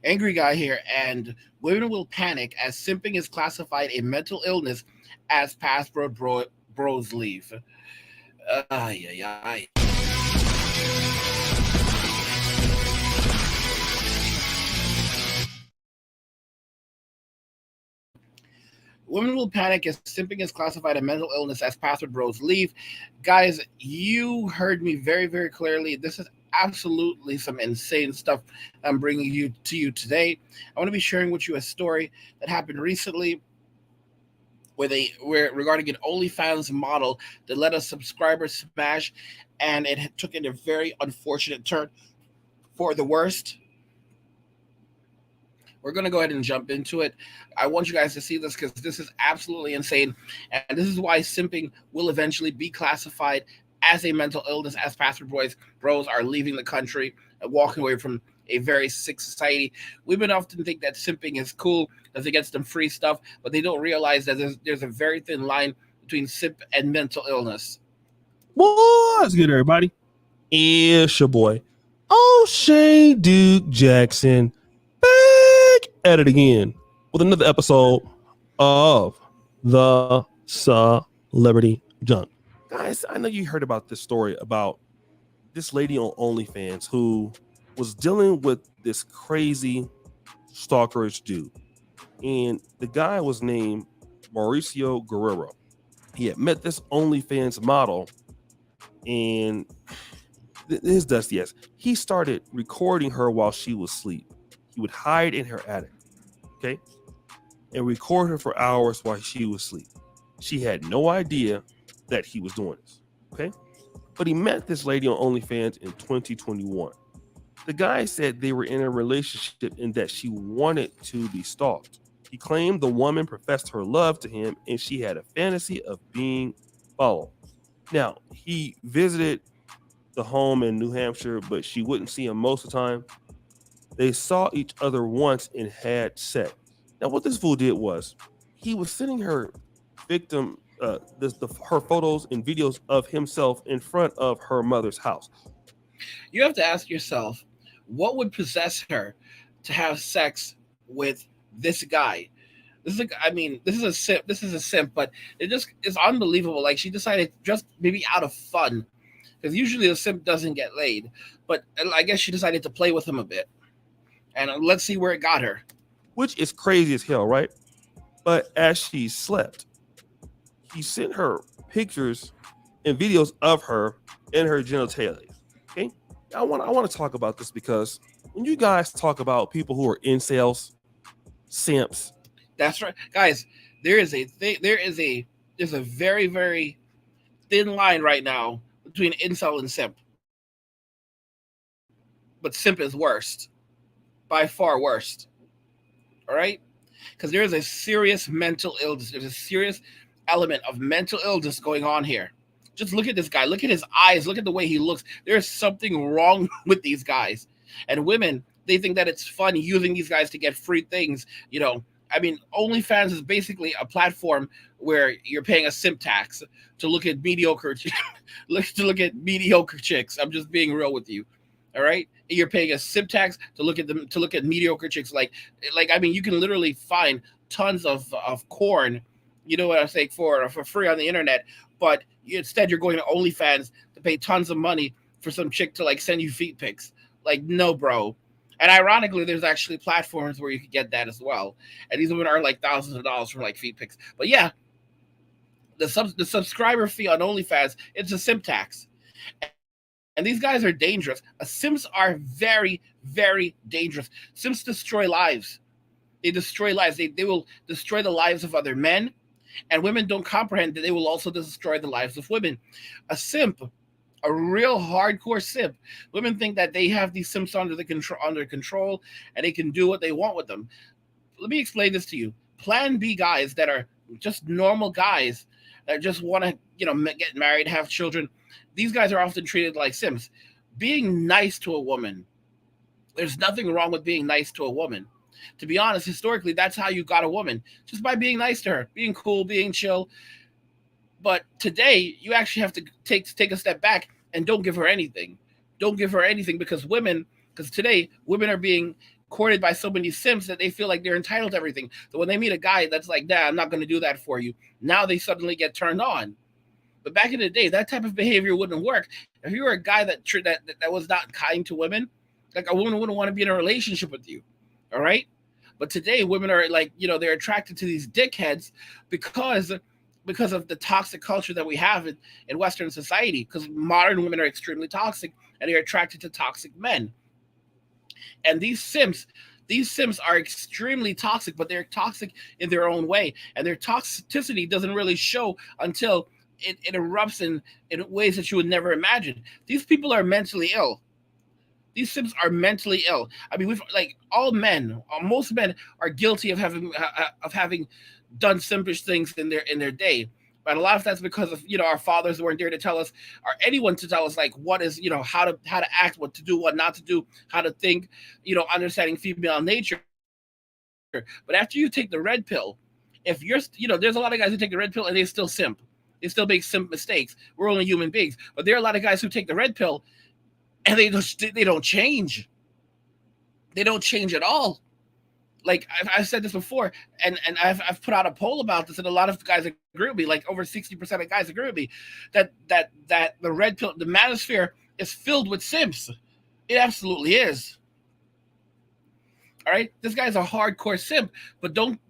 Angry guy here, and women will panic as simping is classified a mental illness as bros leave. Ay, ay, ay. Women will panic as simping is classified a mental illness as password bros leave. Guys, you heard me very, very clearly. This is absolutely some insane stuff I'm bringing you to you today. I want to be sharing with you a story that happened recently where regarding an OnlyFans model that let a subscriber smash, and it took in a very unfortunate turn for the worst. We're going to go ahead and jump into it. I want you guys to see this because this is absolutely insane. And this is why simping will eventually be classified as a mental illness as password bros are leaving the country and walking away from a very sick society. Women often think that simping is cool because it gets them free stuff, but they don't realize that there's a very thin line between simp and mental illness. What's good, everybody? It's your boy, O'Shea Duke Jackson, back at it again with another episode of the Celebrity Junk. Guys, I know you heard about this story about this lady on OnlyFans who was dealing with this crazy stalkerish dude. And the guy was named Mauricio Guerrero. He had met this OnlyFans model, and his dusty ass. He started recording her while she was asleep. He would hide in her attic, okay, and record her for hours while she was asleep. She had no idea that he was doing this, okay? But he met this lady on OnlyFans in 2021. The guy said they were in a relationship and that she wanted to be stalked. He claimed the woman professed her love to him and she had a fantasy of being followed. Now, he visited the home in New Hampshire, but she wouldn't see him most of the time. They saw each other once and had sex. Now, what this fool did was he was sending her victim her photos and videos of himself in front of her mother's house. You have to ask yourself, what would possess her to have sex with this guy? This is a simp. This is a simp, but it just is unbelievable. Like she decided just maybe out of fun, because usually the simp doesn't get laid, but I guess she decided to play with him a bit, and let's see where it got her. Which is crazy as hell, right? But as she slept, he sent her pictures and videos of her in her genitalia. Okay, I want to talk about this because when you guys talk about people who are incels, simps, That's right, guys. There's a very very thin line right now between incel and simp, but simp is worst, by far worst. All right, because there is a serious mental illness. There's a serious element of mental illness going on here. Just look at this guy. Look at his eyes. Look at the way he looks. There's something wrong with these guys. And women, they think that it's fun using these guys to get free things. OnlyFans is basically a platform where you're paying a simp tax to look at look at mediocre chicks. I'm just being real with you. All right, you're paying a simp tax to look at them to look at mediocre chicks. You can literally find tons of corn. You know what I'm saying, for free on the internet, but instead you're going to OnlyFans to pay tons of money for some chick to like send you feet pics. Like, no, bro. And ironically, there's actually platforms where you can get that as well. And these women earn like thousands of dollars from like feet pics. But yeah, the subscriber fee on OnlyFans, it's a simp tax. And these guys are dangerous. Simps are very, very dangerous. Simps destroy lives. They destroy lives. They will destroy the lives of other men. And women don't comprehend that they will also destroy the lives of women. A simp, a real hardcore simp. Women think that they have these simps under control, and they can do what they want with them. Let me explain this to you. Plan B guys that are just normal guys that just want to, get married, have children. These guys are often treated like simps. Being nice to a woman, there's nothing wrong with being nice to a woman. To be honest, historically, that's how you got a woman, just by being nice to her, being cool, being chill. But today, you actually have to take a step back and don't give her anything. Don't give her anything because today women are being courted by so many simps that they feel like they're entitled to everything. So when they meet a guy that's like, nah, I'm not going to do that for you, now they suddenly get turned on. But back in the day, that type of behavior wouldn't work. If you were a guy that was not kind to women, like a woman wouldn't want to be in a relationship with you. All right. But today, women are like, they're attracted to these dickheads because of the toxic culture that we have in Western society. Because modern women are extremely toxic, and they're attracted to toxic men. And these simps are extremely toxic, but they're toxic in their own way, and their toxicity doesn't really show until it erupts in ways that you would never imagine. These people are mentally ill. These simps are mentally ill. I mean, we've like all men, most men are guilty of having done simpish things in their day. But a lot of that's because of our fathers weren't there to tell us, or anyone to tell us like what is how to act, what to do, what not to do, how to think, understanding female nature. But after you take the red pill, if you're there's a lot of guys who take the red pill and they still simp. They still make simp mistakes. We're only human beings. But there are a lot of guys who take the red pill and they don't change. They don't change at all. Like I've said this before, and I've put out a poll about this, and a lot of guys agree with me. Like over 60% of guys agree with me that the red pill, the manosphere, is filled with simps. It absolutely is. All right, this guy's a hardcore simp, but don't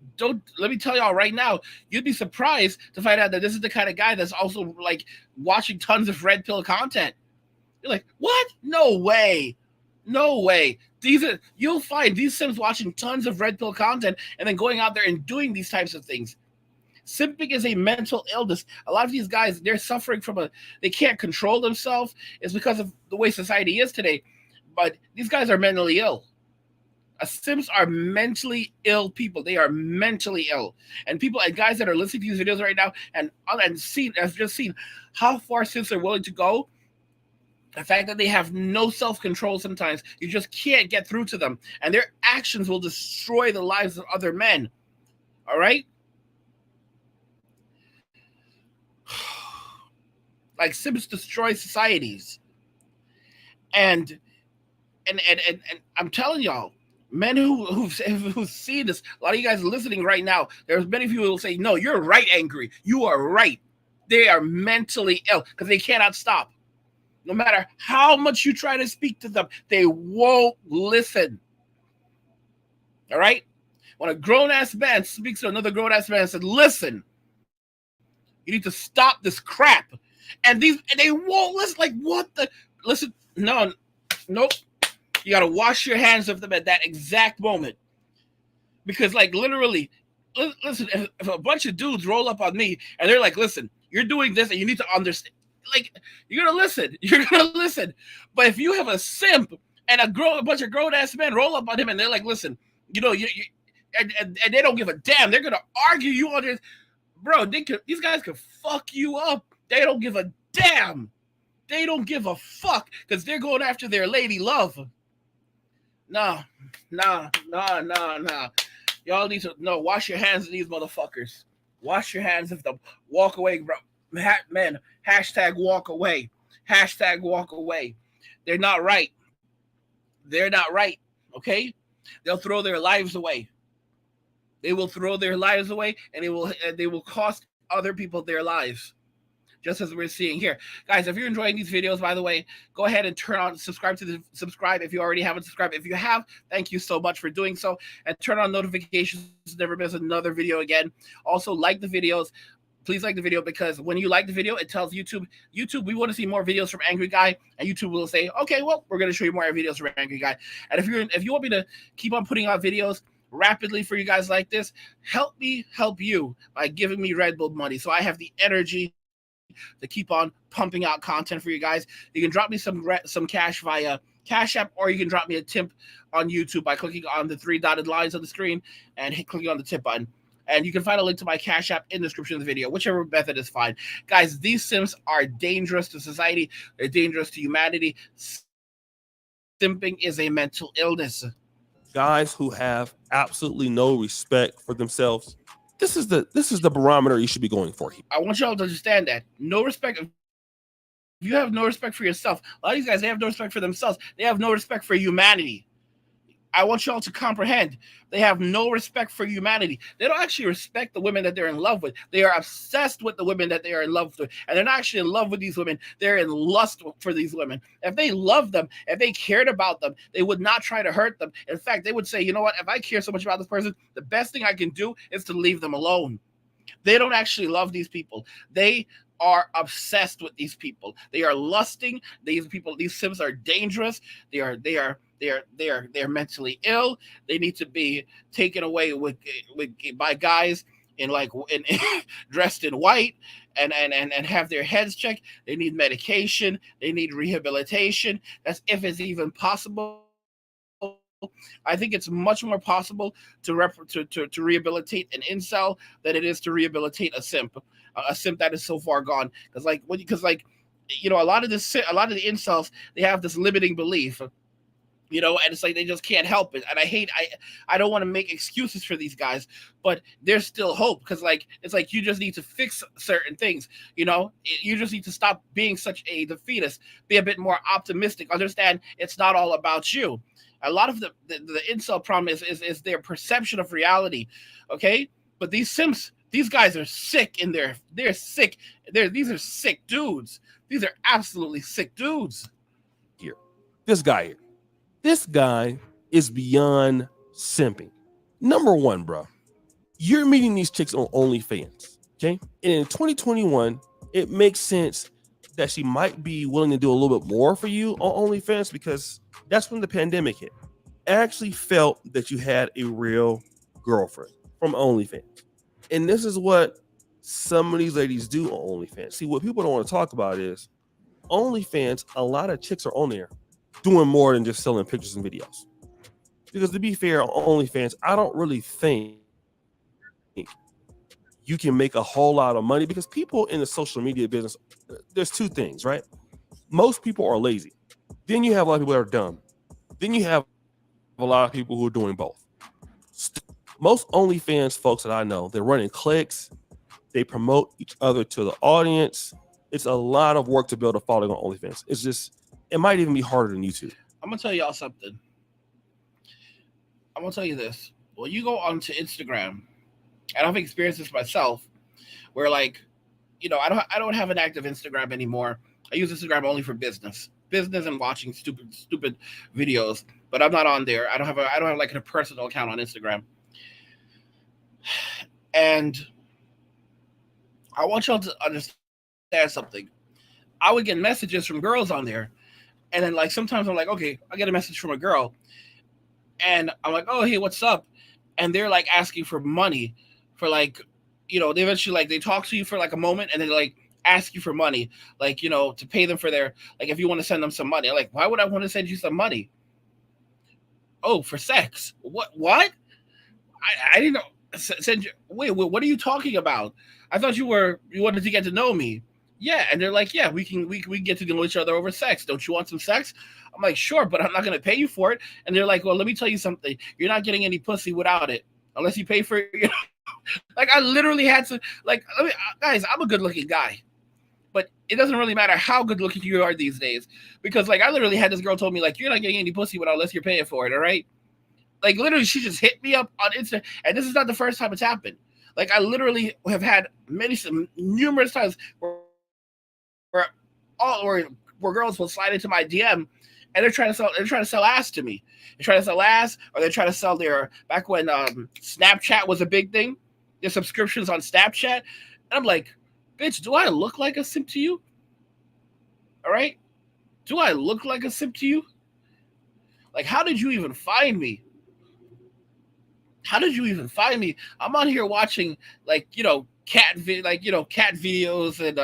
let me tell y'all right now, you'd be surprised to find out that this is the kind of guy that's also like watching tons of red pill content. You're like, what? No way. No way. You'll find these simps watching tons of red pill content and then going out there and doing these types of things. Simping is a mental illness. A lot of these guys, they're suffering from they can't control themselves. It's because of the way society is today. But these guys are mentally ill. Simps are mentally ill people. They are mentally ill. And guys that are listening to these videos right now and have just seen how far simps are willing to go. The fact that they have no self-control sometimes, you just can't get through to them. And their actions will destroy the lives of other men. All right? Like simps destroy societies. And I'm telling y'all, men who've seen this, a lot of you guys listening right now, there's many of you who will say, no, you're right, Angry. You are right. They are mentally ill because they cannot stop. No matter how much you try to speak to them, they won't listen. All right? When a grown-ass man speaks to another grown-ass man and says, listen, you need to stop this crap. And they won't listen. Like, what the? Listen, no, nope. You got to wash your hands of them at that exact moment. Because, like, literally, listen, if a bunch of dudes roll up on me and they're like, listen, you're doing this and you need to understand. Like, you're gonna listen. You're gonna listen. But if you have a simp and a bunch of grown-ass men roll up on him and they're like, listen, and they don't give a damn, they're gonna argue you on this. Bro, these guys can fuck you up. They don't give a damn. They don't give a fuck because they're going after their lady love. Nah. Y'all need to wash your hands of these motherfuckers. Wash your hands of them. Walk away, bro. Man, hashtag walk away. Hashtag walk away. They're not right. They're not right. Okay? They'll throw their lives away. They will throw their lives away, and they will cost other people their lives. Just as we're seeing here. Guys, if you're enjoying these videos, by the way, go ahead and subscribe if you already haven't subscribed. If you have, thank you so much for doing so. And turn on notifications to never miss another video again. Also, like the videos. Please like the video, because when you like the video, it tells YouTube, we want to see more videos from Angry Guy, and YouTube will say, okay, well, we're going to show you more videos from Angry Guy. And if you want me to keep on putting out videos rapidly for you guys like this, help me help you by giving me Red Bull money so I have the energy to keep on pumping out content for you guys. You can drop me some cash via Cash App, or you can drop me a tip on YouTube by clicking on the 3 dotted lines on the screen and clicking on the tip button. And you can find a link to my Cash App in the description of the video. Whichever method is fine. Guys, these simps are dangerous to society. They're dangerous to humanity. Simping is a mental illness. Guys who have absolutely no respect for themselves. This is the barometer you should be going for here. I want y'all to understand that. No respect. If you have no respect for yourself, a lot of these guys, they have no respect for themselves. They have no respect for humanity. I want y'all to comprehend. They have no respect for humanity. They don't actually respect the women that they're in love with. They are obsessed with the women that they are in love with. And they're not actually in love with these women. They're in lust for these women. If they loved them, if they cared about them, they would not try to hurt them. In fact, they would say, you know what? If I care so much about this person, the best thing I can do is to leave them alone. They don't actually love these people. They are obsessed with these people. They are lusting. These people, these Sims are dangerous. They are mentally ill. They need to be taken away with by guys in dressed in white and have their heads checked. They need medication. They need rehabilitation. That's if it's even possible. I think it's much more possible to rehabilitate an incel than it is to rehabilitate a simp that is so far gone. A lot of the incels, they have this limiting belief, and it's like they just can't help it. And I don't want to make excuses for these guys, but there's still hope, because it's like you just need to fix certain things. You just need to stop being such a defeatist, be a bit more optimistic, understand it's not all about you. A lot of the incel problem is their perception of reality. Okay, but these Sims, these guys are sick in they're sick. These are sick dudes. These are absolutely sick dudes. Here, this guy is beyond simping. Number one, bro, you're meeting these chicks on OnlyFans, okay? And in 2021, it makes sense that she might be willing to do a little bit more for you on OnlyFans, because that's when the pandemic hit. I actually felt that you had a real girlfriend from OnlyFans. And this is what some of these ladies do on OnlyFans. See, what people don't want to talk about is OnlyFans, a lot of chicks are on there doing more than just selling pictures and videos. Because to be fair, on OnlyFans, I don't really think you can make a whole lot of money, because people in the social media business, there's two things, right? Most people are lazy. Then you have a lot of people that are dumb. Then you have a lot of people who are doing both. Most OnlyFans folks that I know, they're running clicks. They promote each other to the audience. It's a lot of work to build a following on OnlyFans. It might even be harder than YouTube. I'm going to tell y'all something. I'm going to tell you this. When you go onto Instagram, and I've experienced this myself, where I don't have an active Instagram anymore. I use Instagram only for business and watching stupid videos, but I'm not on there. I don't have like a personal account on Instagram. And I want y'all to understand something. I would get messages from girls on there, and then sometimes I'm like, okay, I get a message from a girl, and I'm like, oh, hey, what's up? And they're asking for money for they eventually they talk to you for a moment, and then ask you for money, to pay them for their, if you want to send them some money. I'm like, why would I want to send you some money? Oh, for sex. What? I didn't know. Send you. Wait, what are you talking about? I thought you wanted to get to know me. Yeah, and they're like, yeah, we can get to know each other over sex. Don't you want some sex? I'm like, sure, but I'm not gonna pay you for it. And they're like, well, let me tell you something. You're not getting any pussy without it, unless you pay for it. I literally had to guys. I'm a good looking guy, but it doesn't really matter how good looking you are these days, because I literally had this girl told me you're not getting any pussy without unless you're paying for it. All right. Literally, she just hit me up on Insta, and this is not the first time it's happened. I literally have had numerous times where girls will slide into my DM, and they're trying to sell ass to me. They're trying to sell ass, or they're trying to sell their, back when Snapchat was a big thing, their subscriptions on Snapchat. And I'm like, bitch, do I look like a simp to you? All right, do I look like a simp to you? How did you even find me? How did you even find me? I'm on here watching cat videos and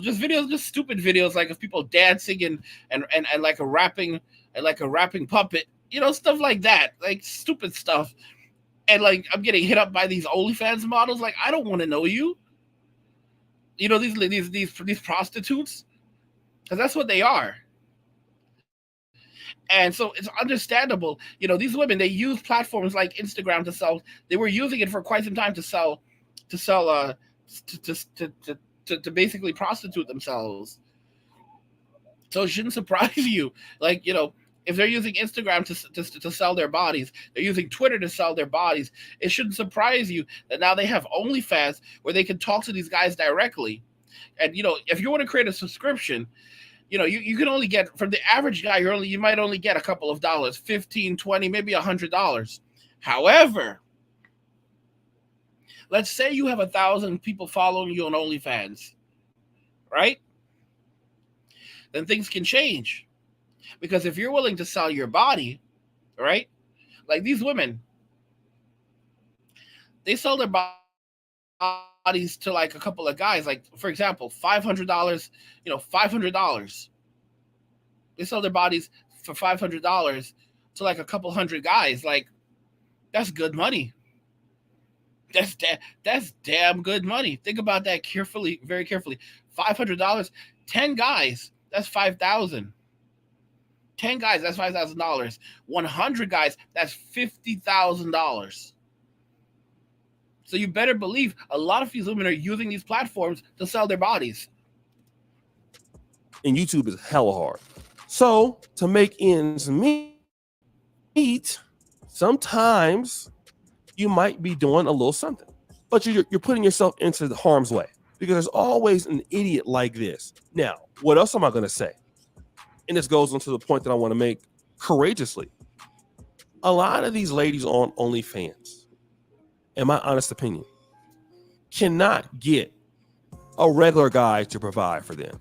just videos, just stupid videos of people dancing and a rapping puppet, stuff like that, stupid stuff. And I'm getting hit up by these OnlyFans models. I don't want to know you. These prostitutes, because that's what they are. And so it's understandable, these women, they use platforms like Instagram to sell. They were using it for quite some time to basically prostitute themselves. So it shouldn't surprise you. if they're using Instagram to sell their bodies, they're using Twitter to sell their bodies, it shouldn't surprise you that now they have OnlyFans where they can talk to these guys directly. And if you want to create a subscription, you can only get, from the average guy, you might only get a couple of dollars, 15, 20, maybe $100. However, let's say you have 1,000 people following you on OnlyFans, right? Then things can change. Because if you're willing to sell your body, right? Like these women, they sell their bodies to like a couple of guys. Like, for example, $500, $500. They sell their bodies for $500 to like a couple hundred guys. Like, that's good money. That's damn good money. Think about that carefully, very carefully. $500, 10 guys, that's 5,000. 10 guys, that's $5,000. 100 guys, that's $50,000. So you better believe a lot of these women are using these platforms to sell their bodies. And YouTube is hella hard. So to make ends meet, sometimes you might be doing a little something, but you're putting yourself into the harm's way because there's always an idiot like this. Now, what else am I going to say? And this goes into the point that I want to make courageously. A lot of these ladies on OnlyFans, in my honest opinion, cannot get a regular guy to provide for them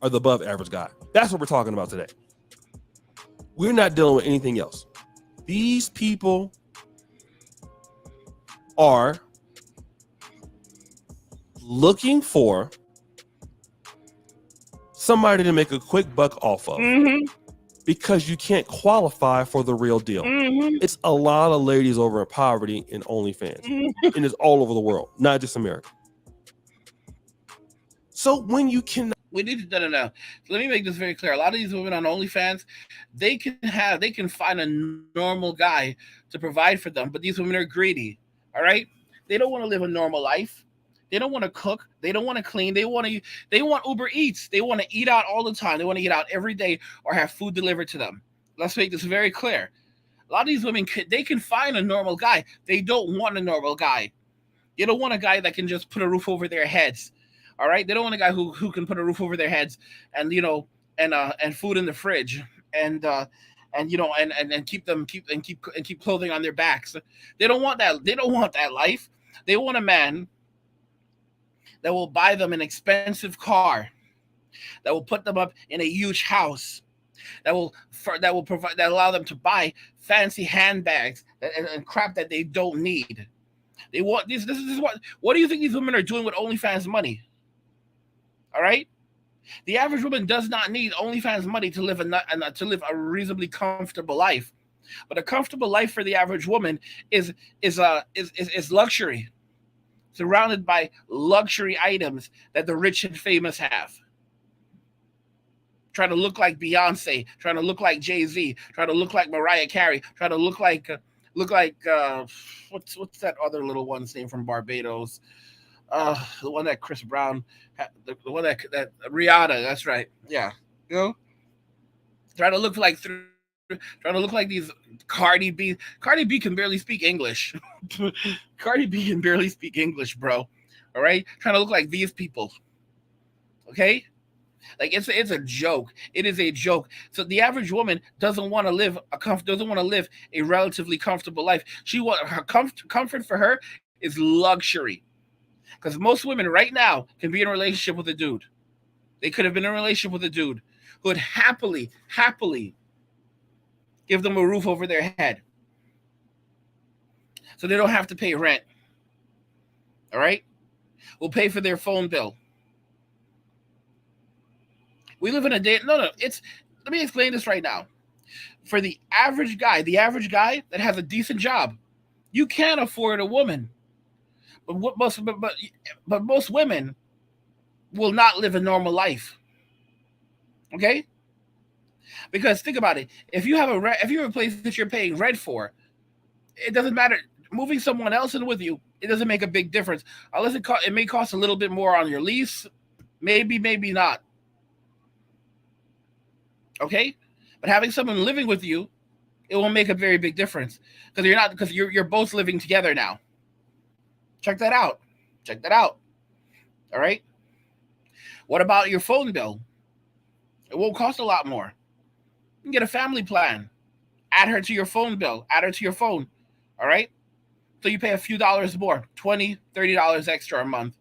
or the above average guy. That's what we're talking about today. We're not dealing with anything else. These people are looking for somebody to make a quick buck off of because you can't qualify for the real deal. It's a lot of ladies over in poverty in OnlyFans, and it's all over the world, not just America. So when you can, we need to no. So let me make this very clear. A lot of these women on OnlyFans, they can find a normal guy to provide for them, but these women are greedy. All right, they don't want to live a normal life. They don't want to cook. They don't want to clean. They want Uber Eats. They want to eat out all the time. They want to eat out every day or have food delivered to them. Let's make this very clear. A lot of these women, they can find a normal guy. They don't want a normal guy. They don't want a guy that can just put a roof over their heads. All right, they don't want a guy who can put a roof over their heads and and food in the fridge and keep clothing on their backs. They don't want that. They don't want that life. They want a man that will buy them an expensive car, that will put them up in a huge house, that will allow them to buy fancy handbags and crap that they don't need. They want this. This is what do you think these women are doing with OnlyFans money? All right, the average woman does not need OnlyFans money to live a reasonably comfortable life, but a comfortable life for the average woman is luxury, surrounded by luxury items that the rich and famous have. Trying to look like Beyonce, trying to look like Jay-Z, trying to look like Mariah Carey, trying to look like what's that other little one's name from Barbados? The one that Chris Brown, the one that Rihanna. That's right. Yeah, trying to look like these Cardi B. Cardi B can barely speak English. Cardi B can barely speak English, bro. All right, trying to look like these people. Okay, like it's a joke. It is a joke. So the average woman doesn't want to live a relatively comfortable life. She her comfort for her is luxury. Because most women right now can be in a relationship with a dude. They could have been in a relationship with a dude who would happily give them a roof over their head, so they don't have to pay rent. All right? We'll pay for their phone bill. We live in a day. No. Let me explain this right now. For the average guy that has a decent job, you can't afford a woman. But most women will not live a normal life. Okay? Because think about it. If you have a place that you're paying rent for, it doesn't matter. Moving someone else in with you, it doesn't make a big difference. Unless it may cost a little bit more on your lease. Maybe not. Okay? But having someone living with you, it will make a very big difference because you're both living together now. Check that out. Check that out. All right. What about your phone bill? It won't cost a lot more. You can get a family plan. Add her to your phone bill. Add her to your phone. All right. So you pay a few dollars more, $20, $30 extra a month.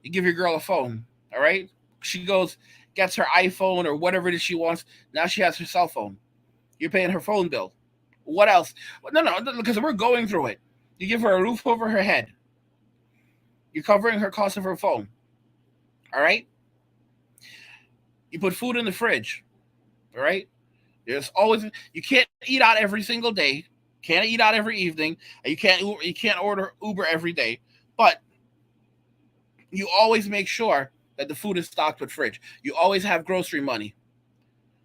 You give your girl a phone. All right. She goes, gets her iPhone or whatever it is she wants. Now she has her cell phone. You're paying her phone bill. What else? No, because we're going through it. You give her a roof over her head. You're covering her cost of her phone. All right. You put food in the fridge. All right. There's always you can't eat out every single day. Can't eat out every evening. And you can't order Uber every day. But you always make sure that the food is stocked with fridge. You always have grocery money.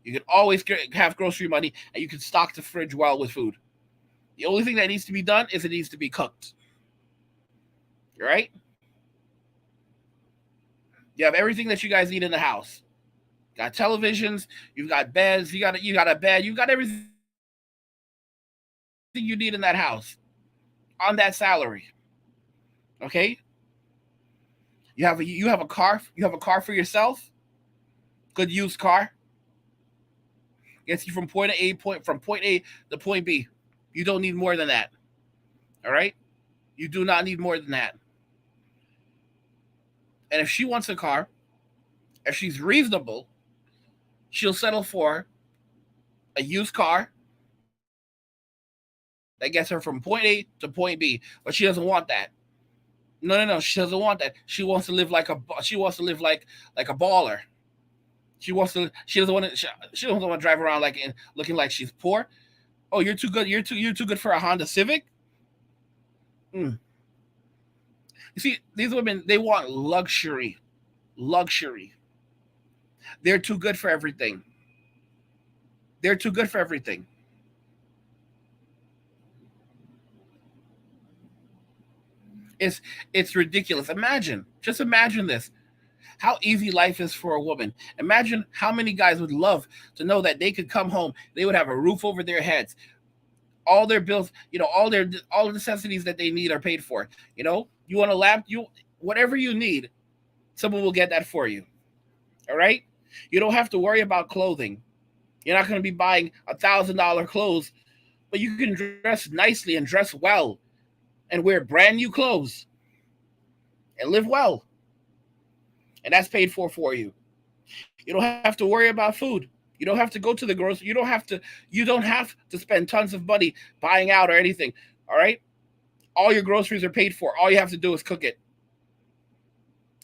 You can always have grocery money, and you can stock the fridge well with food. The only thing that needs to be done is it needs to be cooked. Right? You have everything that you guys need in the house. You got televisions, you've got beds, you got a bed, you've got everything you need in that house on that salary. Okay? You have a car for yourself. Good used car. Gets you from point A to point B. You don't need more than that. All right? You do not need more than that. And if she wants a car, if she's reasonable, she'll settle for a used car that gets her from point A to point B. But she doesn't want that. No. She doesn't want that. She wants to live like a baller. She doesn't want to drive around looking like she's poor. Oh, you're too good. You're too good for a Honda Civic. You see, these women, they want luxury. Luxury. They're too good for everything. They're too good for everything. It's ridiculous. Just imagine this. How easy life is for a woman. Imagine how many guys would love to know that they could come home, they would have a roof over their heads, all their bills, all the necessities that they need are paid for. You want a lap, whatever you need, someone will get that for you. All right? You don't have to worry about clothing. You're not going to be buying $1,000 clothes, but you can dress nicely and dress well and wear brand new clothes and live well. And that's paid for you. You don't have to worry about food. You don't have to go to the grocery. You don't have to spend tons of money buying out or anything. All right? All your groceries are paid for. All you have to do is cook it.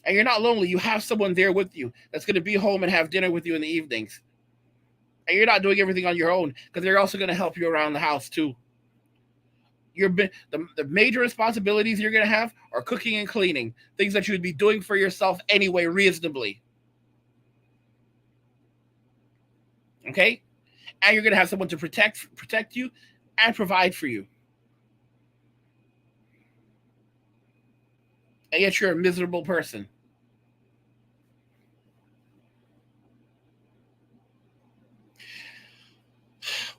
And you're not lonely. You have someone there with you that's going to be home and have dinner with you in the evenings. And you're not doing everything on your own because they're also going to help you around the house too. The major responsibilities you're going to have are cooking and cleaning, things that you would be doing for yourself anyway, reasonably. Okay? And you're going to have someone to protect you and provide for you. And yet you're a miserable person.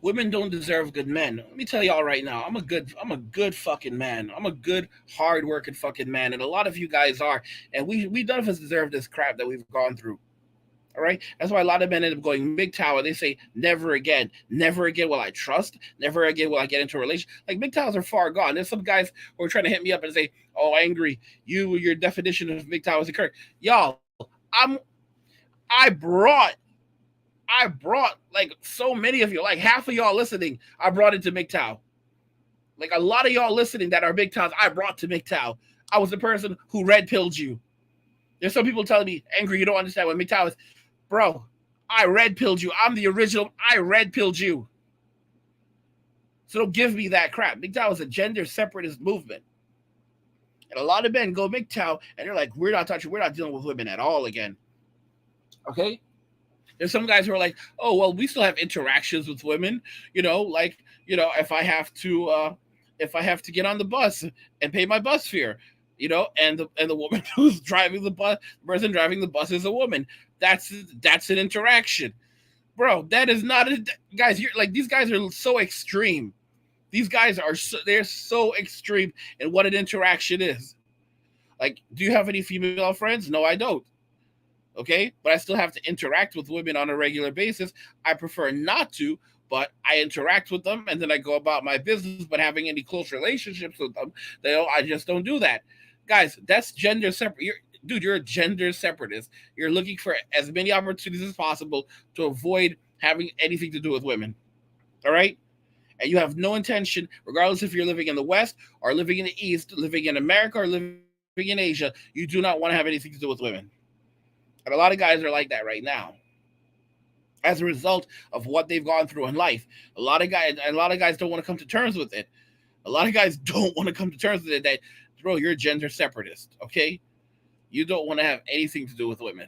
Women don't deserve good men. Let me tell y'all right now, I'm a good fucking man. I'm a good, hard-working fucking man. And a lot of you guys are. And we none of us deserve this crap that we've gone through. All right? That's why a lot of men end up going MGTOW. They say, never again. Never again will I trust. Never again will I get into a relationship. Like, MGTOWs are far gone. There's some guys who are trying to hit me up and say, oh, Angry, your definition of MGTOW is incorrect. Y'all, I brought like so many of you, like half of y'all listening, I brought into MGTOW. Like a lot of y'all listening that are MGTOWs, I brought to MGTOW. I was the person who red pilled you. There's some people telling me, Angry, you don't understand what MGTOW is. Bro, I red pilled you. I'm the original. I red pilled you. So don't give me that crap. MGTOW is a gender separatist movement. And a lot of men go MGTOW and they're like, we're not dealing with women at all again. Okay? There's some guys who are like, oh, well, we still have interactions with women, if I have to get on the bus and pay my bus fare, and the woman who's driving the bus, the person driving the bus is a woman. That's an interaction. bro. That is not a guys. You're like these guys are so extreme. These guys are they're so extreme in what an interaction is. Like, do you have any female friends? No, I don't. Okay, but I still have to interact with women on a regular basis. I prefer not to, but I interact with them and then I go about my business. But having any close relationships with them, I just don't do that. Guys, that's gender separate. You're a gender separatist. You're looking for as many opportunities as possible to avoid having anything to do with women. All right? And you have no intention, regardless if you're living in the West or living in the East, living in America or living in Asia, you do not want to have anything to do with women. And a lot of guys are like that right now. As a result of what they've gone through in life. A lot of guys don't want to come to terms with it. A lot of guys don't want to come to terms with it that, bro, you're a gender separatist, okay? You don't want to have anything to do with women.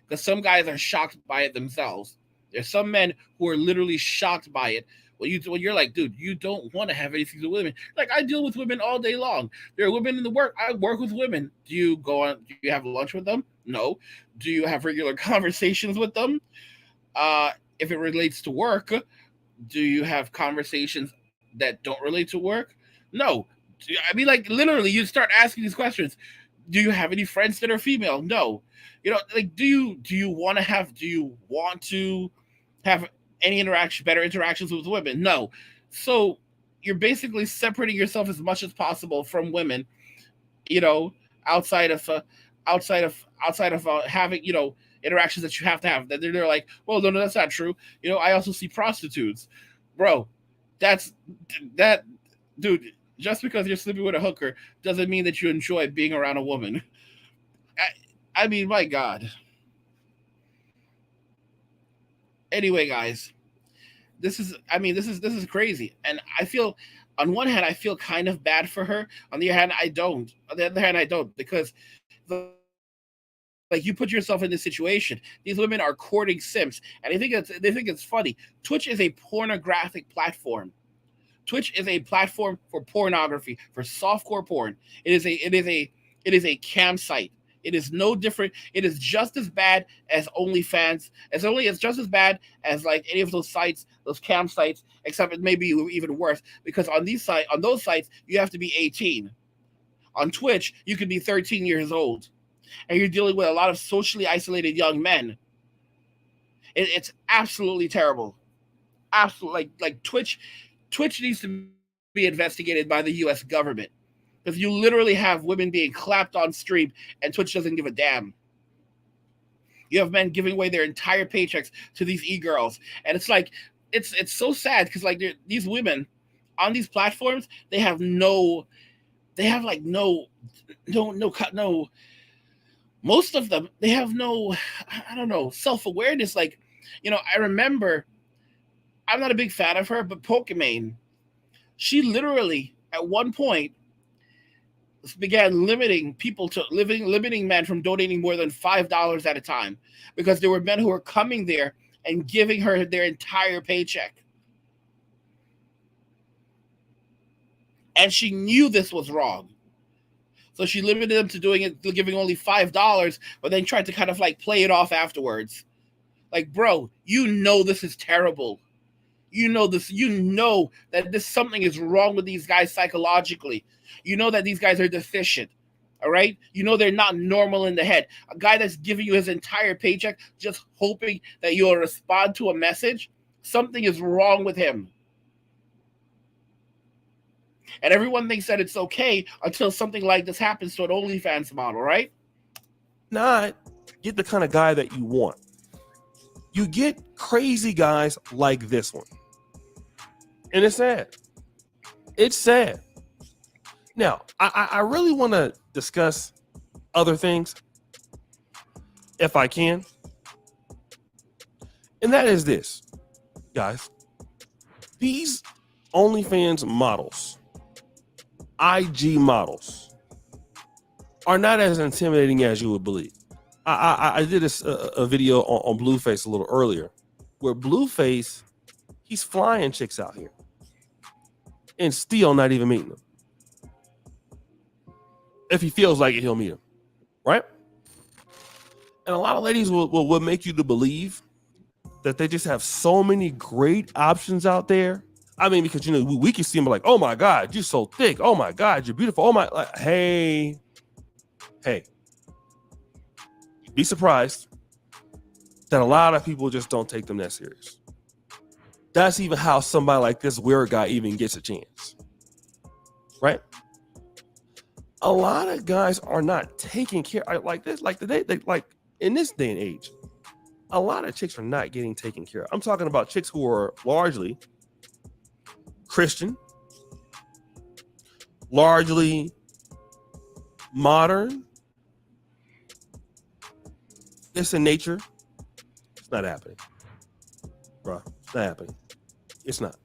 Because some guys are shocked by it themselves. There's some men who are literally shocked by it. When you're like, dude, you don't want to have anything to do with women. Like, I deal with women all day long. There are women in the work. I work with women. Do you have lunch with them? No. Do you have regular conversations with them? If it relates to work, do you have conversations that don't relate to work? No. I mean, like, literally, you start asking these questions. Do you have any friends that are female? No. Like, do you want to have any better interactions with women? No. So you're basically separating yourself as much as possible from women, you know, outside of having, interactions that you have to have. That they're like, well, no, that's not true. I also see prostitutes, bro. That, dude. Just because you're sleeping with a hooker doesn't mean that you enjoy being around a woman. I mean, my God. Anyway, guys, this is crazy, and I feel, on one hand, I feel kind of bad for her. On the other hand, I don't. On the other hand, I don't, because like, you put yourself in this situation. These women are courting simps, and they think it's funny. Twitch is a pornographic platform. Twitch is a platform for pornography, for softcore porn. It is a campsite. It is no different. It is just as bad as OnlyFans. It's just as bad as, like, any of those sites, those campsites, except it may be even worse, because on those sites you have to be 18. On Twitch, you could be 13 years old, and you're dealing with a lot of socially isolated young men. It's absolutely terrible. Absolutely, like Twitch needs to be investigated by the U.S. government, because you literally have women being clapped on stream, and Twitch doesn't give a damn. You have men giving away their entire paychecks to these e-girls, and it's like, it's so sad, because, like, these women on these platforms, they have no. Most of them, they have no, I don't know, self-awareness. Like, I remember, I'm not a big fan of her, but Pokimane, she literally at one point began limiting men from donating more than $5 at a time, because there were men who were coming there and giving her their entire paycheck. And she knew this was wrong. So she limited them to giving only $5, but then tried to kind of, like, play it off afterwards. Like, bro, this is terrible. That something is wrong with these guys psychologically. That these guys are deficient. All right? They're not normal in the head. A guy that's giving you his entire paycheck just hoping that you'll respond to a message, something is wrong with him. And everyone thinks that it's okay until something like this happens to an OnlyFans model, right? Not get the kind of guy that you want. You get crazy guys like this one. And it's sad. It's sad. Now, I really want to discuss other things, if I can. And that is this, guys. These OnlyFans models, IG models, are not as intimidating as you would believe. I did a video on Blueface a little earlier, where Blueface, he's flying chicks out here and still not even meeting them. If he feels like it, he'll meet them, right? And a lot of ladies will make you to believe that they just have so many great options out there. I mean, because, you know, we can see them like, oh my God, you're so thick. Oh my God, you're beautiful. Oh my, like, hey, you'd be surprised that a lot of people just don't take them that serious. That's even how somebody like this weird guy even gets a chance, right? A lot of guys are not taking care like this, like today, like in this day and age. A lot of chicks are not getting taken care of. I'm talking about chicks who are largely Christian, largely modern. It's in nature. It's not happening, bro. It's not happening. It's not.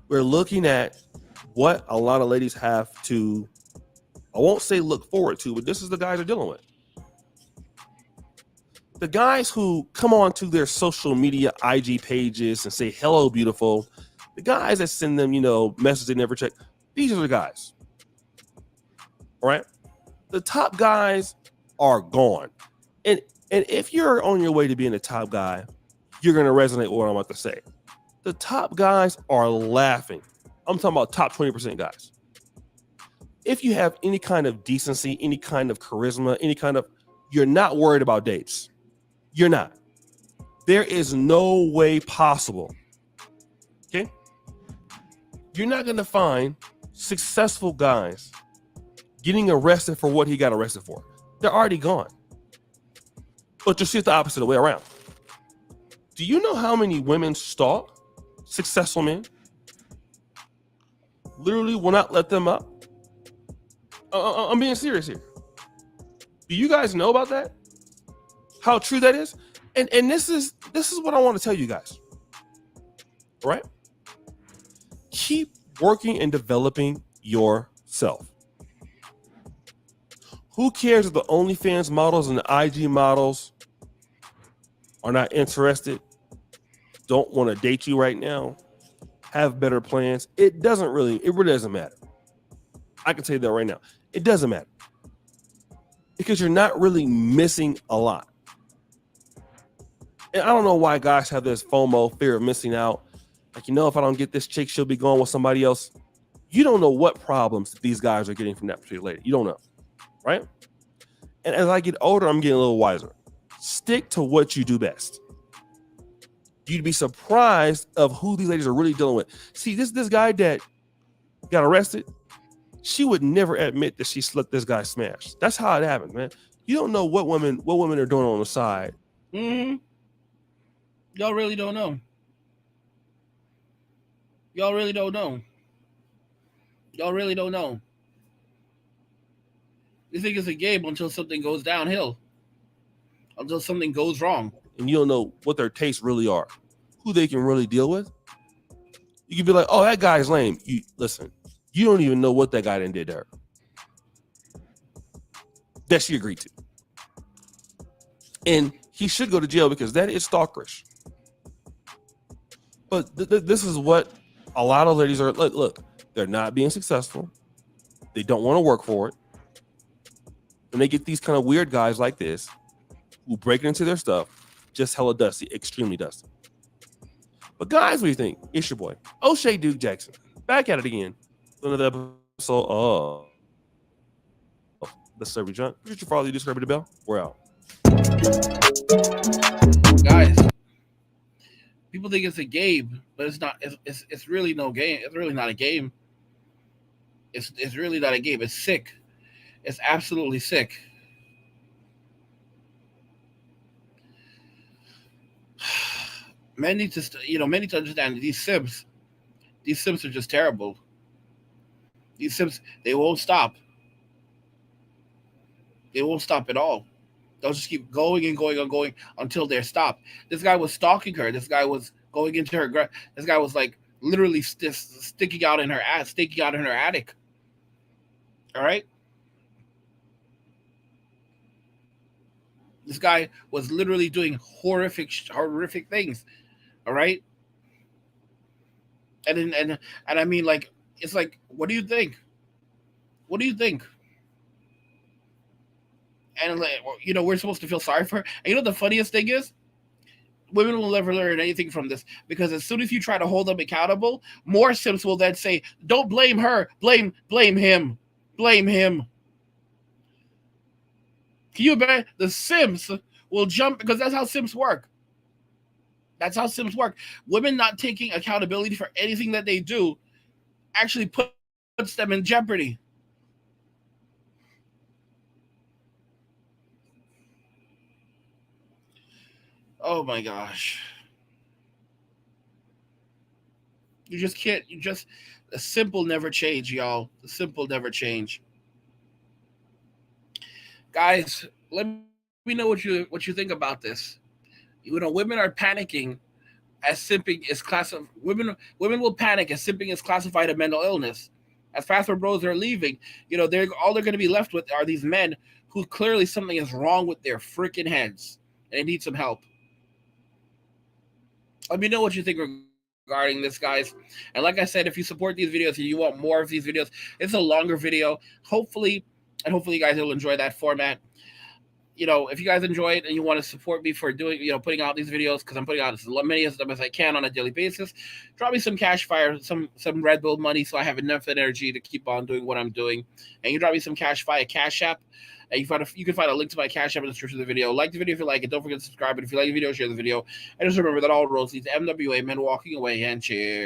We're looking at what a lot of ladies have to, I won't say look forward to, but this is the guys they're dealing with. The guys who come on to their social media IG pages and say, hello, beautiful. The guys that send them, you know, messages they never check. These are the guys. All right. The top guys are gone. And if you're on your way to being a top guy, you're going to resonate with what I'm about to say. The top guys are laughing. I'm talking about top 20% guys. If you have any kind of decency, any kind of charisma, you're not worried about dates. You're not. There is no way possible. Okay? You're not going to find successful guys getting arrested for what he got arrested for. They're already gone. But you'll see it the opposite way around. Do you know how many women stalk successful men? Literally will not let them up. I'm being serious here. Do you guys know about that? How true that is? And this is what I want to tell you guys. All right? Keep working and developing yourself. Who cares if the OnlyFans models and the IG models are not interested, don't want to date you right now, have better plans? It really doesn't matter. I can tell you that right now. It doesn't matter. Because you're not really missing a lot. And I don't know why guys have this FOMO, fear of missing out. Like, you know, if I don't get this chick, she'll be going with somebody else. You don't know what problems these guys are getting from that particular lady. You don't know, right? And as I get older, I'm getting a little wiser. Stick to what you do best. You'd be surprised of who these ladies are really dealing with. See, this guy that got arrested, she would never admit that she slipped this guy smash. That's how it happens, man. You don't know what women are doing on the side. Mm-hmm. Y'all really don't know. Y'all really don't know. Y'all really don't know. You think it's a game until something goes downhill. Until something goes wrong. And you don't know what their tastes really are. Who they can really deal with. You can be like, oh, that guy's lame. Listen, you don't even know what that guy did to her. That she agreed to. And he should go to jail because that is stalkerish. But this is what a lot of ladies are. Look, they're not being successful. They don't want to work for it. And they get these kind of weird guys like this who break into their stuff, just hella dusty, extremely dusty. But guys, what do you think? It's your boy, O'Shea Duke Jackson, back at it again. Another episode of the Celebrity Junk. Appreciate you follow, you just the bell. We're out. Guys, people think it's a game, but it's not. It's really no game. It's really not a game. It's really not a game. It's sick. It's absolutely sick. Men need to, men need to understand that these simps are just terrible. These simps, they won't stop. They won't stop at all. They'll just keep going and going and going until they're stopped. This guy was stalking her. This guy was going into her. This guy was like literally sticking out in her attic. All right. This guy was literally doing horrific things. All right. And I mean, like, it's like, what do you think? What do you think? And like, we're supposed to feel sorry for her. And the funniest thing is, women will never learn anything from this, because as soon as you try to hold them accountable, more simps will then say, "Don't blame her, blame him, blame him." Can you imagine? The simps will jump, because that's how simps work. That's how simps work. Women not taking accountability for anything that they do actually puts them in jeopardy. Oh my gosh. You just can't. You just the simple never change, y'all. The simple never change. Guys, let me know what you think about this. Women are panicking as simping is women will panic as simping is classified a mental illness. As faster bros are leaving, they're all they're going to be left with are these men who clearly something is wrong with their freaking heads and they need some help. Let me know what you think regarding this, guys. And like I said, if you support these videos and you want more of these videos, it's a longer video. Hopefully you guys will enjoy that format. If you guys enjoy it and you want to support me for doing, putting out these videos, because I'm putting out as many of them as I can on a daily basis, drop me some cash fire, some Red Bull money, so I have enough energy to keep on doing what I'm doing. And you drop me some cash via Cash App. And you can find a link to my Cash App in the description of the video. Like the video if you like it. Don't forget to subscribe. And if you like the video, share the video. And just remember that all roads lead to MWA, men walking away, and cheers.